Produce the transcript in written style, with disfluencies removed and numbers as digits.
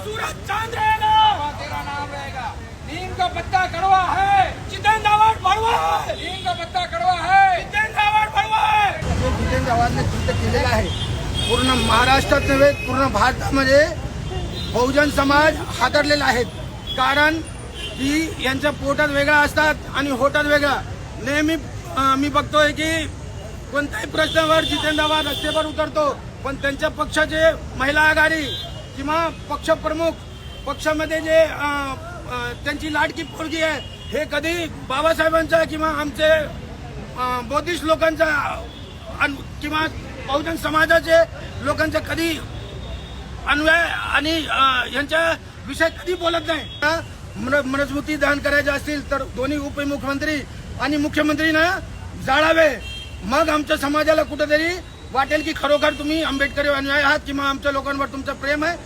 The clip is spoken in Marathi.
सूरज चांद रहेगा, तेरा नाम रहेगा। नीम का पत्ता कड़वा है, जितेंद्र आवाज बड़वा है, नीम का पत्ता कड़वा है, जितेंद्र आवाज बड़वा है। जितेंद्र आव्हाडने कृत्य केलेलं आहे पूर्ण महाराष्ट्रात नव्हे पूर्ण भारतामध्ये बहुजन समाज हादरलेला आहे। कारण की यांच्या पोटात वेगळा असतात आणि होटात वेगळा। नेहमी मी बघतोय की कोणत्याही प्रश्नावर जितेंद्र आव्हाड रस्त्यावर उतरतो, पण त्यांच्या पक्षाचे महिला आघाडी किंवा पक्ष प्रमुख पक्षामध्ये जे त्यांची लाडकी पोरगी आहे हे कधी बाबासाहेबांचा किंवा आमचे बौद्धिस्ट लोकांचा किंवा बहुजन समाजाचे लोकांचा कधी अन्वय आणि यांच्या विषय कधी बोलत नाही। मनुस्मृती दान करायचे असतील तर दोन्ही उपमुख्यमंत्री आणि मुख्यमंत्रीनं जाळावे, मग आमच्या समाजाला कुठेतरी वाटेल की खरोखर तुम्ही आंबेडकरी अनुयायी आहात किंवा आमच्या लोकांवर तुमचं प्रेम आहे।